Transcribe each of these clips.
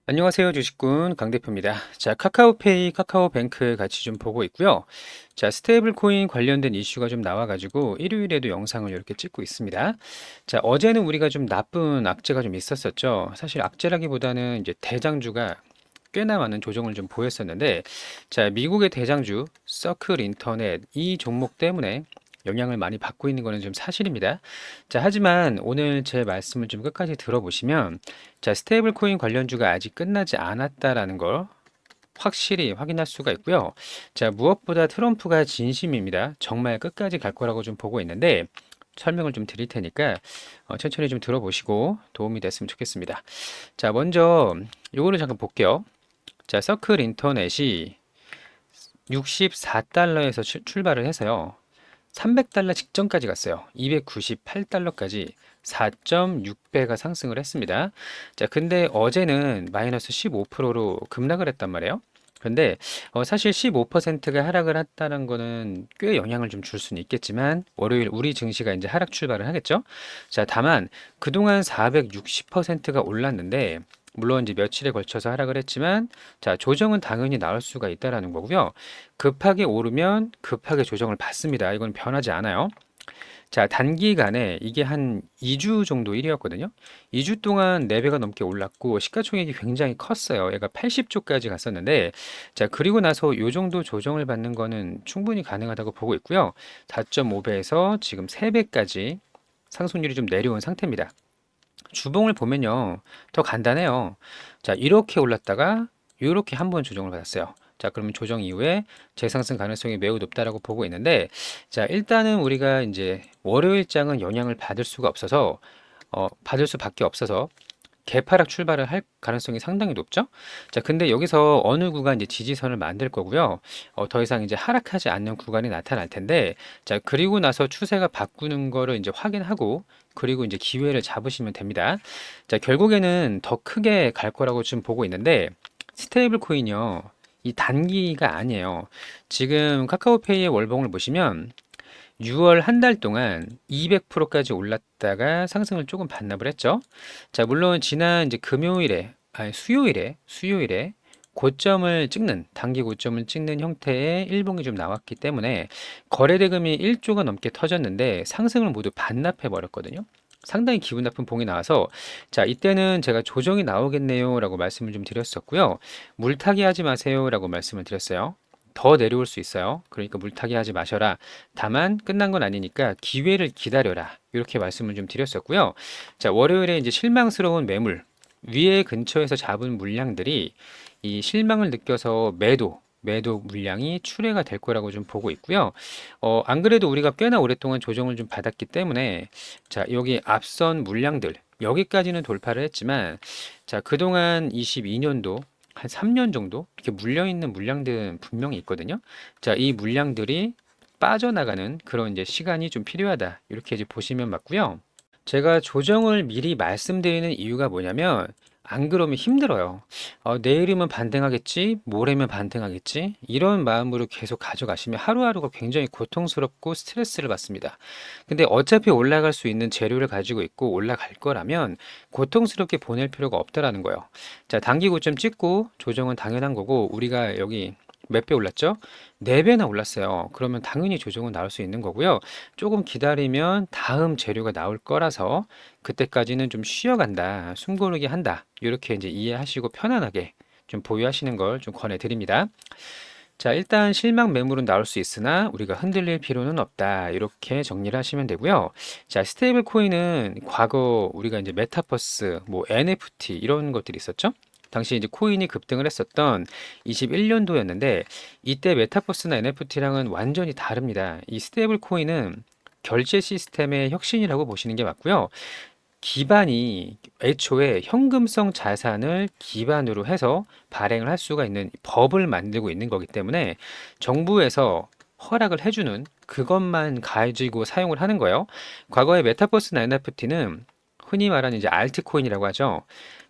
안녕하세요. 주식꾼 강대표입니다. 자, 카카오페이, 카카오뱅크 같이 좀 보고 있고요. 자, 스테이블 코인 관련된 이슈가 좀 나와가지고 일요일에도 영상을 이렇게 찍고 있습니다. 자, 어제는 우리가 좀 나쁜 악재가 좀 있었었죠. 사실 악재라기보다는 이제 대장주가 꽤나 많은 조정을 좀 보였었는데, 자, 미국의 대장주 서클 인터넷 이 종목 때문에 영향을 많이 받고 있는 거는 좀 사실입니다. 자, 하지만 오늘 제 말씀을 좀 끝까지 들어보시면, 자, 스테이블 코인 관련주가 아직 끝나지 않았다라는 걸 확실히 확인할 수가 있고요. 자, 무엇보다 트럼프가 진심입니다. 정말 끝까지 갈 거라고 좀 보고 있는데, 설명을 좀 드릴 테니까 천천히 좀 들어보시고 도움이 됐으면 좋겠습니다. 자, 먼저 요거를 잠깐 볼게요. 자, 서클 인터넷이 64달러에서 출발을 해서요. 300달러 직전까지 갔어요. 298달러까지 4.6배가 상승을 했습니다. 자, 근데 어제는 마이너스 15%로 급락을 했단 말이에요. 근데 사실 15%가 하락을 했다는 거는 꽤 영향을 좀 줄 수는 있겠지만 월요일 우리 증시가 이제 하락 출발을 하겠죠. 자, 다만 그동안 460%가 올랐는데 물론 이제 며칠에 걸쳐서 하락을 했지만 자, 조정은 당연히 나올 수가 있다라는 거고요. 급하게 오르면 급하게 조정을 받습니다. 이건 변하지 않아요. 자, 단기간에 이게 한 2주 정도 일이었거든요. 2주 동안 4배가 넘게 올랐고 시가총액이 굉장히 컸어요. 얘가 80조까지 갔었는데 자, 그리고 나서 요 정도 조정을 받는 거는 충분히 가능하다고 보고 있고요. 4.5배에서 지금 3배까지 상승률이 좀 내려온 상태입니다. 주봉을 보면요. 더 간단해요. 자, 이렇게 올랐다가 이렇게 한 번 조정을 받았어요. 자, 그러면 조정 이후에 재상승 가능성이 매우 높다라고 보고 있는데, 자, 일단은 우리가 이제 월요일장은 영향을 받을 수가 없어서, 받을 수밖에 없어서 개파락 출발을 할 가능성이 상당히 높죠. 자, 근데 여기서 어느 구간 이제 지지선을 만들 거고요. 더 이상 이제 하락하지 않는 구간이 나타날 텐데, 자, 그리고 나서 추세가 바꾸는 거를 이제 확인하고, 그리고 이제 기회를 잡으시면 됩니다. 자, 결국에는 더 크게 갈 거라고 지금 보고 있는데, 스테이블 코인이요. 이 단기가 아니에요. 지금 카카오페이의 월봉을 보시면 6월 한 달 동안 200%까지 올랐다가 상승을 조금 반납을 했죠. 자, 물론 지난 이제 금요일에, 아니 수요일에 고점을 찍는, 단기 고점을 찍는 형태의 일봉이 좀 나왔기 때문에 거래 대금이 1조가 넘게 터졌는데 상승을 모두 반납해 버렸거든요. 상당히 기분 나쁜 봉이 나와서 자, 이때는 제가 조정이 나오겠네요 라고 말씀을 좀 드렸었고요. 물타기 하지 마세요 라고 말씀을 드렸어요. 더 내려올 수 있어요. 그러니까 물타기 하지 마셔라. 다만 끝난 건 아니니까 기회를 기다려라. 이렇게 말씀을 좀 드렸었고요. 자, 월요일에 이제 실망스러운 매물 위에 근처에서 잡은 물량들이 이 실망을 느껴서 매도 물량이 출회가 될 거라고 좀 보고 있고요. 안 그래도 우리가 꽤나 오랫동안 조정을 좀 받았기 때문에 자, 여기 앞선 물량들 여기까지는 돌파를 했지만 자, 그동안 22년도 한 3년 정도 이렇게 물려있는 물량들은 분명히 있거든요. 자, 이 물량들이 빠져나가는 그런 이제 시간이 좀 필요하다. 이렇게 이제 보시면 맞고요. 제가 조정을 미리 말씀드리는 이유가 뭐냐면 안 그러면 힘들어요. 내일이면 반등하겠지, 모레면 반등하겠지, 이런 마음으로 계속 가져가시면 하루하루가 굉장히 고통스럽고 스트레스를 받습니다. 근데 어차피 올라갈 수 있는 재료를 가지고 있고 올라갈 거라면 고통스럽게 보낼 필요가 없다라는 거예요. 자, 단기 고점 찍고 조정은 당연한 거고 우리가 여기 몇 배 올랐죠? 4배나 올랐어요. 그러면 당연히 조정은 나올 수 있는 거고요. 조금 기다리면 다음 재료가 나올 거라서 그때까지는 좀 쉬어간다, 숨고르기 한다. 이렇게 이제 이해하시고 편안하게 좀 보유하시는 걸 좀 권해드립니다. 자, 일단 실망 매물은 나올 수 있으나 우리가 흔들릴 필요는 없다. 이렇게 정리를 하시면 되고요. 자, 스테이블 코인은 과거 우리가 이제 메타버스, 뭐 NFT 이런 것들이 있었죠. 당시 이제 코인이 급등을 했었던 21년도였는데 이때 메타버스나 NFT랑은 완전히 다릅니다. 이 스테이블 코인은 결제 시스템의 혁신이라고 보시는 게 맞고요. 기반이 애초에 현금성 자산을 기반으로 해서 발행을 할 수가 있는 법을 만들고 있는 거기 때문에 정부에서 허락을 해주는 그것만 가지고 사용을 하는 거예요. 과거에 메타버스나 NFT는 흔히 말하는 이제 알트코인이라고 하죠.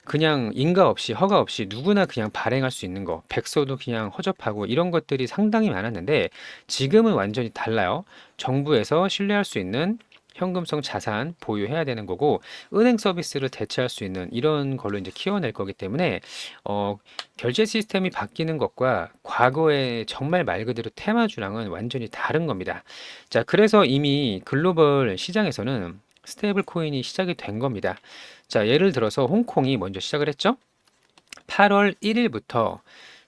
그냥 인가 없이 허가 없이 누구나 그냥 발행할 수 있는 거, 백서도 그냥 허접하고 이런 것들이 상당히 많았는데 지금은 완전히 달라요. 정부에서 신뢰할 수 있는 현금성 자산 보유해야 되는 거고 은행 서비스를 대체할 수 있는 이런 걸로 이제 키워낼 거기 때문에 어, 결제 시스템이 바뀌는 것과 과거의 정말 말 그대로 테마주랑은 완전히 다른 겁니다. 자, 그래서 이미 글로벌 시장에서는 스테이블 코인이 시작이 된 겁니다. 자, 예를 들어서 홍콩이 먼저 시작을 했죠. 8월 1일부터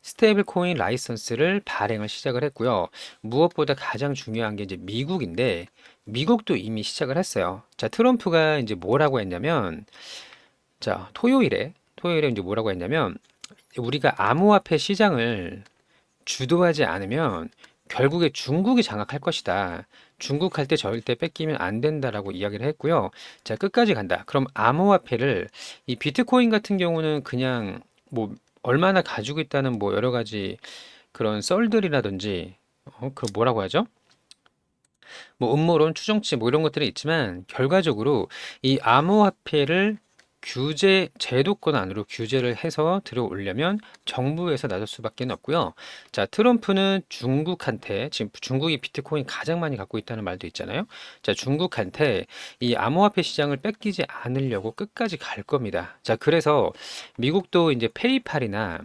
스테이블 코인 라이선스를 발행을 시작을 했고요. 무엇보다 가장 중요한 게 이제 미국인데 미국도 이미 시작을 했어요. 자, 트럼프가 이제 뭐라고 했냐면 자, 토요일에 이제 뭐라고 했냐면 우리가 암호화폐 시장을 주도하지 않으면 결국에 중국이 장악할 것이다. 중국 할 때 절대 뺏기면 안 된다라고 이야기를 했고요. 자, 끝까지 간다. 그럼 암호화폐를 이 비트코인 같은 경우는 그냥 뭐 얼마나 가지고 있다는 뭐 여러 가지 그런 썰들이라든지 그 뭐라고 하죠? 뭐 음모론, 추정치 뭐 이런 것들이 있지만 결과적으로 이 암호화폐를 규제 제도권 안으로 규제를 해서 들어오려면 정부에서 나설 수밖에 없고요. 자, 트럼프는 중국한테 지금 중국이 비트코인 가장 많이 갖고 있다는 말도 있잖아요. 자, 중국한테 이 암호화폐 시장을 뺏기지 않으려고 끝까지 갈 겁니다. 자, 그래서 미국도 이제 페이팔이나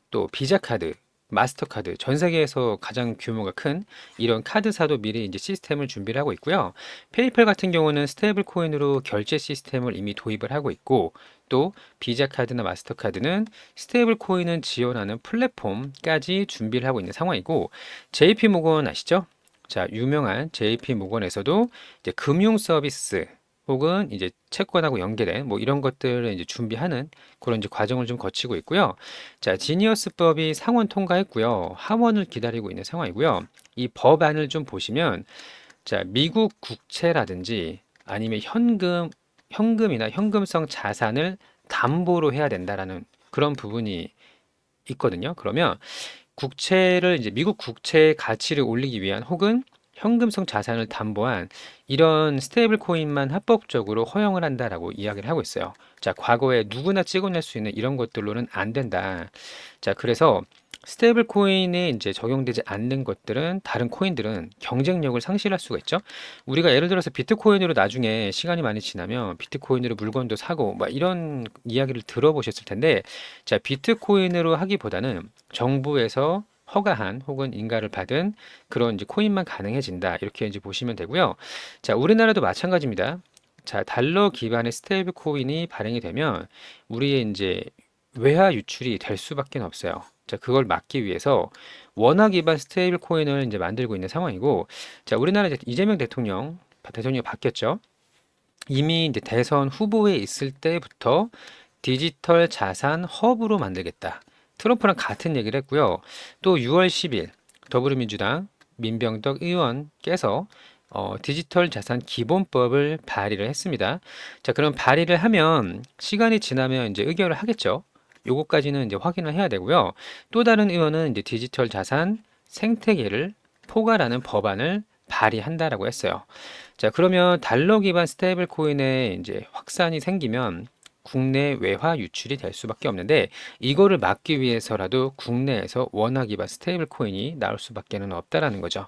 또 비자 카드, 마스터카드, 전 세계에서 가장 규모가 큰 이런 카드사도 미리 이제 시스템을 준비를 하고 있고요. 페이팔 같은 경우는 스테이블 코인으로 결제 시스템을 이미 도입을 하고 있고, 또 비자 카드나 마스터카드는 스테이블 코인을 지원하는 플랫폼까지 준비를 하고 있는 상황이고, JP 모건 아시죠? 자, 유명한 JP 모건에서도 이제 금융 서비스 혹은 이제 채권하고 연계된 뭐 이런 것들을 이제 준비하는 그런 이제 과정을 좀 거치고 있고요. 자, 지니어스법이 상원 통과했고요. 하원을 기다리고 있는 상황이고요. 이 법안을 좀 보시면 자, 미국 국채라든지 아니면 현금이나 현금성 자산을 담보로 해야 된다라는 그런 부분이 있거든요. 그러면 국채를 이제 미국 국채의 가치를 올리기 위한 혹은 현금성 자산을 담보한 이런 스테이블 코인만 합법적으로 허용을 한다라고 이야기를 하고 있어요. 자, 과거에 누구나 찍어낼 수 있는 이런 것들로는 안 된다. 자, 그래서 스테이블 코인에 이제 적용되지 않는 것들은 다른 코인들은 경쟁력을 상실할 수가 있죠. 우리가 예를 들어서 비트코인으로 나중에 시간이 많이 지나면 비트코인으로 물건도 사고 막 이런 이야기를 들어보셨을 텐데 자, 비트코인으로 하기보다는 정부에서 허가한 혹은 인가를 받은 그런 이제 코인만 가능해진다. 이렇게 이제 보시면 되고요. 자, 우리나라도 마찬가지입니다. 자, 달러 기반의 스테이블 코인이 발행이 되면 우리의 이제 외화 유출이 될 수밖에 없어요. 자, 그걸 막기 위해서 원화 기반 스테이블 코인을 이제 만들고 있는 상황이고, 자, 우리나라 이제 이재명 대통령이 바뀌었죠. 이미 이제 대선 후보에 있을 때부터 디지털 자산 허브로 만들겠다. 트럼프랑 같은 얘기를 했고요. 또 6월 10일 더불어민주당 민병덕 의원께서 디지털 자산 기본법을 발의를 했습니다. 자, 그럼 발의를 하면 시간이 지나면 이제 의결을 하겠죠. 요거까지는 이제 확인을 해야 되고요. 또 다른 의원은 이제 디지털 자산 생태계를 포괄하는 법안을 발의한다라고 했어요. 자, 그러면 달러 기반 스테이블 코인의 이제 확산이 생기면 국내 외화 유출이 될 수밖에 없는데 이거를 막기 위해서라도 국내에서 원화 기반 스테이블 코인이 나올 수밖에는 없다라는 거죠.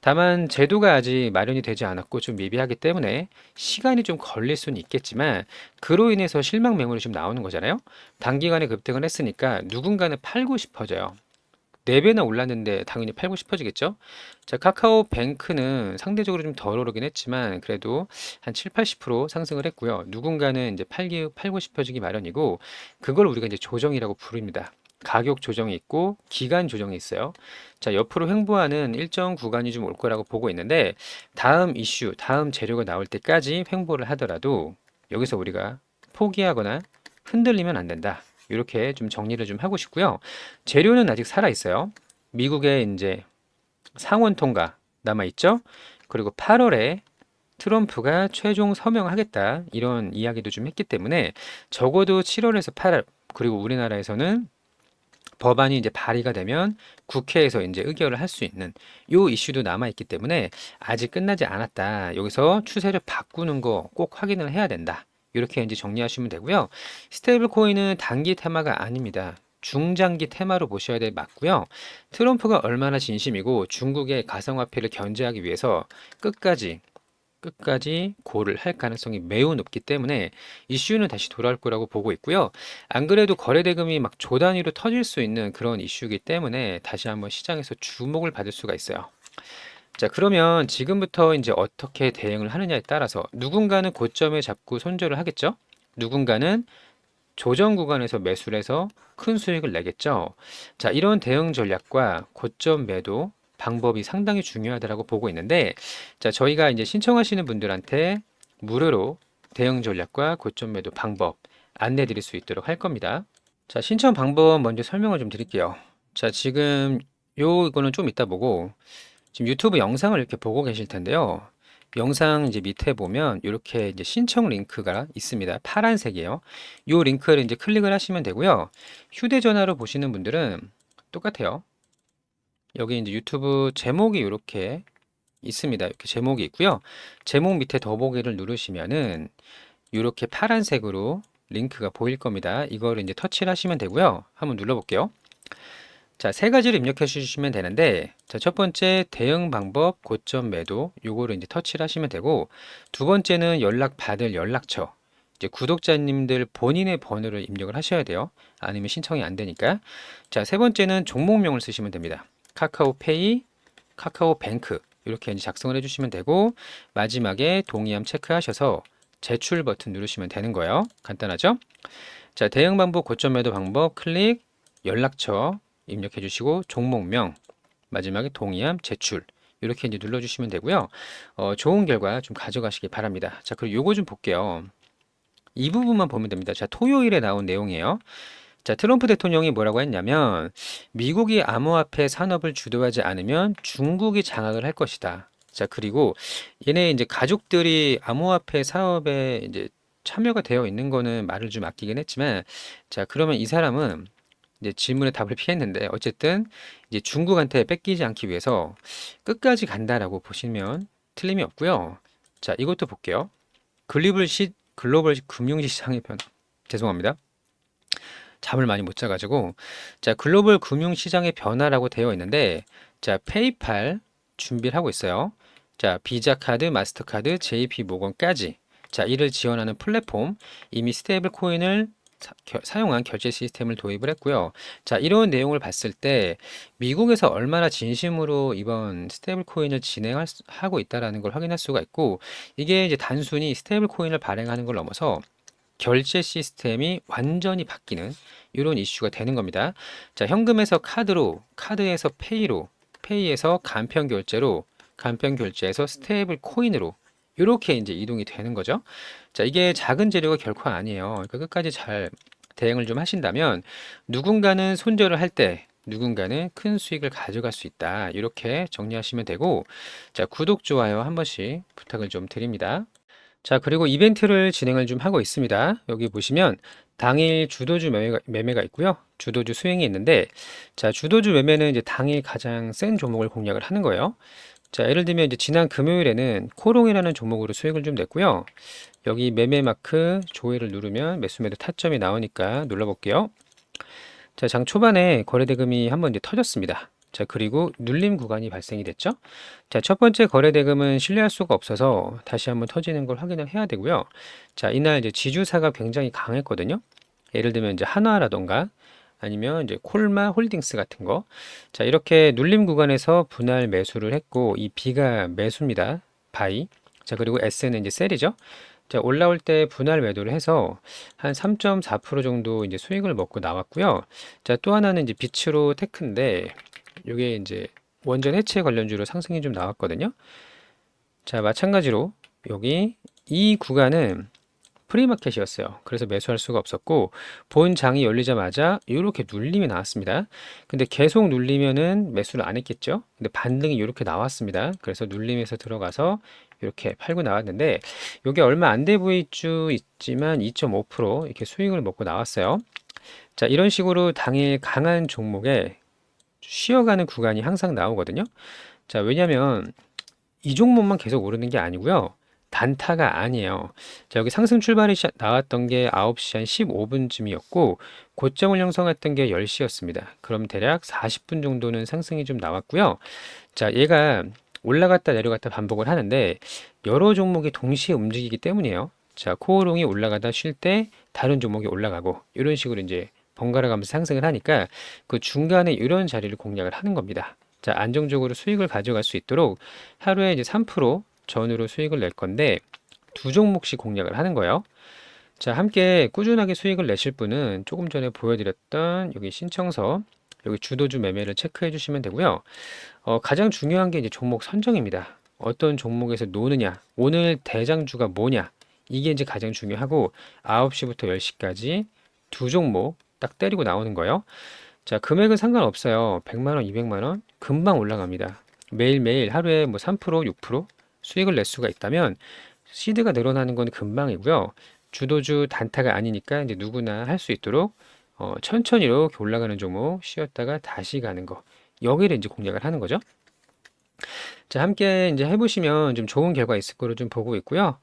다만 제도가 아직 마련이 되지 않았고 좀 미비하기 때문에 시간이 좀 걸릴 수는 있겠지만 그로 인해서 실망 매물이 좀 나오는 거잖아요. 단기간에 급등을 했으니까 누군가는 팔고 싶어져요. 4배나 올랐는데 당연히 팔고 싶어지겠죠? 자, 카카오뱅크는 상대적으로 좀 덜 오르긴 했지만 그래도 한 7, 80% 상승을 했고요. 누군가는 이제 팔고 싶어지기 마련이고 그걸 우리가 이제 조정이라고 부릅니다. 가격 조정이 있고 기간 조정이 있어요. 자, 옆으로 횡보하는 일정 구간이 좀 올 거라고 보고 있는데 다음 이슈, 다음 재료가 나올 때까지 횡보를 하더라도 여기서 우리가 포기하거나 흔들리면 안 된다. 이렇게 좀 정리를 좀 하고 싶고요. 재료는 아직 살아 있어요. 미국의 이제 상원 통과 남아 있죠. 그리고 8월에 트럼프가 최종 서명하겠다 이런 이야기도 좀 했기 때문에 적어도 7월에서 8월 그리고 우리나라에서는 법안이 이제 발의가 되면 국회에서 이제 의결을 할 수 있는 요 이슈도 남아 있기 때문에 아직 끝나지 않았다. 여기서 추세를 바꾸는 거 꼭 확인을 해야 된다. 이렇게 이제 정리하시면 되고요. 스테이블 코인은 단기 테마가 아닙니다. 중장기 테마로 보셔야 될 맞고요. 트럼프가 얼마나 진심이고 중국의 가상화폐를 견제하기 위해서 끝까지 끝까지 고를 할 가능성이 매우 높기 때문에 이슈는 다시 돌아올 거라고 보고 있고요. 안 그래도 거래대금이 막 조 단위로 터질 수 있는 그런 이슈이기 때문에 다시 한번 시장에서 주목을 받을 수가 있어요. 자, 그러면 지금부터 이제 어떻게 대응을 하느냐에 따라서 누군가는 고점에 잡고 손절을 하겠죠? 누군가는 조정 구간에서 매수를 해서 큰 수익을 내겠죠. 자, 이런 대응 전략과 고점 매도 방법이 상당히 중요하다고 보고 있는데, 자, 저희가 이제 신청하시는 분들한테 무료로 대응 전략과 고점 매도 방법 안내 드릴 수 있도록 할 겁니다. 자, 신청 방법 먼저 설명을 좀 드릴게요. 자, 지금 이거는 좀 이따 보고, 지금 유튜브 영상을 이렇게 보고 계실 텐데요. 영상 이제 밑에 보면 이렇게 이제 신청 링크가 있습니다. 파란색이에요. 이 링크를 이제 클릭을 하시면 되고요. 휴대전화로 보시는 분들은 똑같아요. 여기 이제 유튜브 제목이 이렇게 있습니다. 이렇게 제목이 있고요. 제목 밑에 더보기를 누르시면은 이렇게 파란색으로 링크가 보일 겁니다. 이거를 이제 터치를 하시면 되고요. 한번 눌러볼게요. 자, 세 가지를 입력해 주시면 되는데, 자, 첫 번째 대응 방법, 고점 매도, 요거를 이제 터치를 하시면 되고, 두 번째는 연락 받을 연락처. 이제 구독자님들 본인의 번호를 입력을 하셔야 돼요. 아니면 신청이 안 되니까. 자, 세 번째는 종목명을 쓰시면 됩니다. 카카오페이, 카카오뱅크. 이렇게 이제 작성을 해주시면 되고, 마지막에 동의함 체크하셔서 제출 버튼 누르시면 되는 거예요. 간단하죠? 자, 대응 방법, 고점 매도 방법, 클릭, 연락처, 입력해 주시고 종목명 마지막에 동의함 제출 이렇게 이제 눌러주시면 되고요. 좋은 결과 좀 가져가시기 바랍니다. 자, 그리고 요거 좀 볼게요. 이 부분만 보면 됩니다. 자, 토요일에 나온 내용이에요. 자, 트럼프 대통령이 뭐라고 했냐면 미국이 암호화폐 산업을 주도하지 않으면 중국이 장악을 할 것이다. 자, 그리고 얘네 이제 가족들이 암호화폐 사업에 이제 참여가 되어 있는 거는 말을 좀 아끼긴 했지만, 자, 그러면 이 사람은 이제 질문의 답을 피했는데 어쨌든 이제 중국한테 뺏기지 않기 위해서 끝까지 간다라고 보시면 틀림이 없고요. 자, 이것도 볼게요. 글로벌 금융시장의 변화. 죄송합니다. 잠을 많이 못 자가지고. 자, 글로벌 금융시장의 변화라고 되어 있는데, 자, 페이팔 준비를 하고 있어요. 자, 비자 카드, 마스터카드, JP 모건까지. 자, 이를 지원하는 플랫폼, 이미 스테이블 코인을 사용한 결제 시스템을 도입을 했고요. 자, 이런 내용을 봤을 때 미국에서 얼마나 진심으로 이번 스테이블 코인을 진행하고 있다라는 걸 확인할 수가 있고, 이게 이제 단순히 스테이블 코인을 발행하는 걸 넘어서 결제 시스템이 완전히 바뀌는 이런 이슈가 되는 겁니다. 자, 현금에서 카드로, 카드에서 페이로, 페이에서 간편 결제로, 간편 결제에서 스테이블 코인으로 이렇게 이제 이동이 되는 거죠. 자, 이게 작은 재료가 결코 아니에요. 그러니까 끝까지 잘 대응을 좀 하신다면 누군가는 손절을 할 때 누군가는 큰 수익을 가져갈 수 있다. 이렇게 정리하시면 되고, 자, 구독, 좋아요 한 번씩 부탁을 좀 드립니다. 자, 그리고 이벤트를 진행을 좀 하고 있습니다. 여기 보시면 당일 주도주 매매가 있고요. 주도주 수행이 있는데, 자, 주도주 매매는 이제 당일 가장 센 종목을 공략을 하는 거예요. 자, 예를 들면 이제 지난 금요일에는 코롱이라는 종목으로 수익을 좀 냈고요. 여기 매매 마크 조회를 누르면 매수 매도 타점이 나오니까 눌러볼게요. 자, 장 초반에 거래대금이 한번 이제 터졌습니다. 자, 그리고 눌림 구간이 발생이 됐죠. 자, 첫 번째 거래대금은 신뢰할 수가 없어서 다시 한번 터지는 걸 확인을 해야 되고요. 자, 이날 이제 지주사가 굉장히 강했거든요. 예를 들면 이제 한화라던가 아니면 이제 콜마 홀딩스 같은 거. 자, 이렇게 눌림 구간에서 분할 매수를 했고, 이 B가 매수입니다. 바이. 자, 그리고 S는 이제 셀이죠. 자, 올라올 때 분할 매도를 해서 한 3.4% 정도 이제 수익을 먹고 나왔고요. 자, 또 하나는 이제 빛으로 테크인데, 이게 이제 원전 해체 관련주로 상승이 좀 나왔거든요. 자, 마찬가지로 여기 이 구간은 프리마켓이었어요. 그래서 매수할 수가 없었고 본 장이 열리자마자 이렇게 눌림이 나왔습니다. 근데 계속 눌리면은 매수를 안 했겠죠. 근데 반등이 이렇게 나왔습니다. 그래서 눌림에서 들어가서 이렇게 팔고 나왔는데 이게 얼마 안 돼 보일 수 있지만 2.5% 이렇게 수익을 먹고 나왔어요. 자, 이런 식으로 당일 강한 종목에 쉬어가는 구간이 항상 나오거든요. 자, 왜냐면 이 종목만 계속 오르는 게 아니고요. 단타가 아니에요. 자, 여기 상승 출발이 나왔던 게 9시 한 15분쯤이었고, 고점을 형성했던 게 10시였습니다. 그럼 대략 40분 정도는 상승이 좀 나왔고요. 자, 얘가 올라갔다 내려갔다 반복을 하는데 여러 종목이 동시에 움직이기 때문이에요. 자, 코오롱이 올라가다 쉴 때 다른 종목이 올라가고 이런 식으로 이제 번갈아 가면서 상승을 하니까 그 중간에 이런 자리를 공략을 하는 겁니다. 자, 안정적으로 수익을 가져갈 수 있도록 하루에 이제 3% 전후로 수익을 낼 건데 두 종목씩 공략을 하는 거예요. 자, 함께 꾸준하게 수익을 내실 분은 조금 전에 보여드렸던 여기 신청서, 여기 주도주 매매를 체크해 주시면 되고요. 가장 중요한 게 이제 종목 선정입니다. 어떤 종목에서 노느냐, 오늘 대장주가 뭐냐, 이게 이제 가장 중요하고 9시부터 10시까지 두 종목 딱 때리고 나오는 거예요. 자, 금액은 상관없어요. 100만 원, 200만 원 금방 올라갑니다. 매일매일 하루에 뭐 3%, 6% 수익을 낼 수가 있다면 시드가 늘어나는 건 금방이고요. 주도주 단타가 아니니까 이제 누구나 할 수 있도록 천천히 이렇게 올라가는 종목 쉬었다가 다시 가는 거. 여기를 이제 공략을 하는 거죠. 자, 함께 이제 해보시면 좀 좋은 결과 있을 거로 좀 보고 있고요.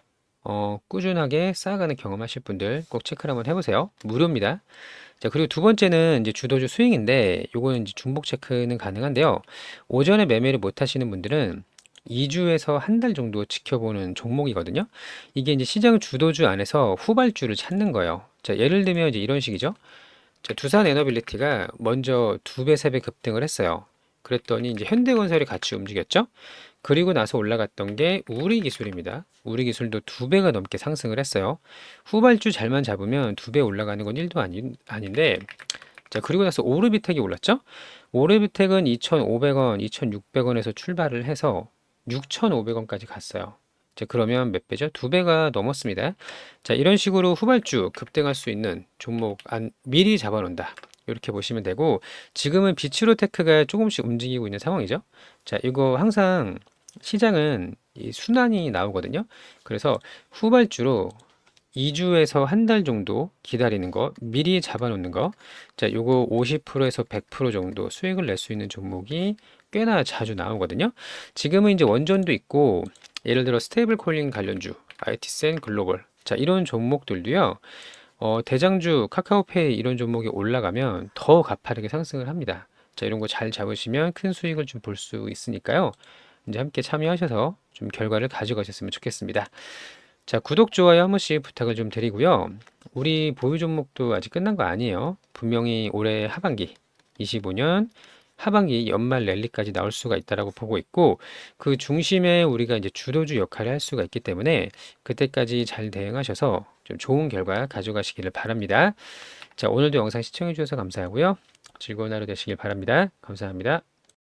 꾸준하게 쌓아가는 경험하실 분들 꼭 체크를 한번 해보세요. 무료입니다. 자, 그리고 두 번째는 이제 주도주 스윙인데, 요거는 이제 중복 체크는 가능한데요. 오전에 매매를 못 하시는 분들은 2주에서 한 달 정도 지켜보는 종목이거든요. 이게 이제 시장 주도주 안에서 후발주를 찾는 거예요. 자, 예를 들면 이제 이런 식이죠. 자, 두산 에너빌리티가 먼저 2배, 3배 급등을 했어요. 그랬더니 이제 현대건설이 같이 움직였죠. 그리고 나서 올라갔던 게 우리기술입니다. 우리기술도 2배가 넘게 상승을 했어요. 후발주 잘만 잡으면 2배 올라가는 건 1도 아닌데, 자, 그리고 나서 오르비텍이 올랐죠. 오르비텍은 2,500원, 2,600원에서 출발을 해서 6,500원까지 갔어요. 자, 그러면 몇 배죠? 2배가 넘었습니다. 자, 이런 식으로 후발주 급등할 수 있는 종목 미리 잡아놓는다. 이렇게 보시면 되고, 지금은 비츠로테크가 조금씩 움직이고 있는 상황이죠. 자, 이거 항상 시장은 이 순환이 나오거든요. 그래서 후발주로 2주에서 한 달 정도 기다리는 거, 미리 잡아놓는 거. 자, 요거 50%에서 100% 정도 수익을 낼 수 있는 종목이 꽤나 자주 나오거든요. 지금은 이제 원전도 있고, 예를 들어 스테이블 코인 관련주, IT센 글로벌. 자, 이런 종목들도요. 대장주 카카오페이 이런 종목이 올라가면 더 가파르게 상승을 합니다. 자, 이런 거 잘 잡으시면 큰 수익을 좀 볼 수 있으니까요. 이제 함께 참여하셔서 좀 결과를 가져가셨으면 좋겠습니다. 자, 구독, 좋아요 한 번씩 부탁을 좀 드리고요. 우리 보유 종목도 아직 끝난 거 아니에요. 분명히 올해 하반기, 25년 하반기 연말 랠리까지 나올 수가 있다라고 보고 있고, 그 중심에 우리가 이제 주도주 역할을 할 수가 있기 때문에 그때까지 잘 대응하셔서 좀 좋은 결과 가져가시기를 바랍니다. 자, 오늘도 영상 시청해 주셔서 감사하고요. 즐거운 하루 되시길 바랍니다. 감사합니다.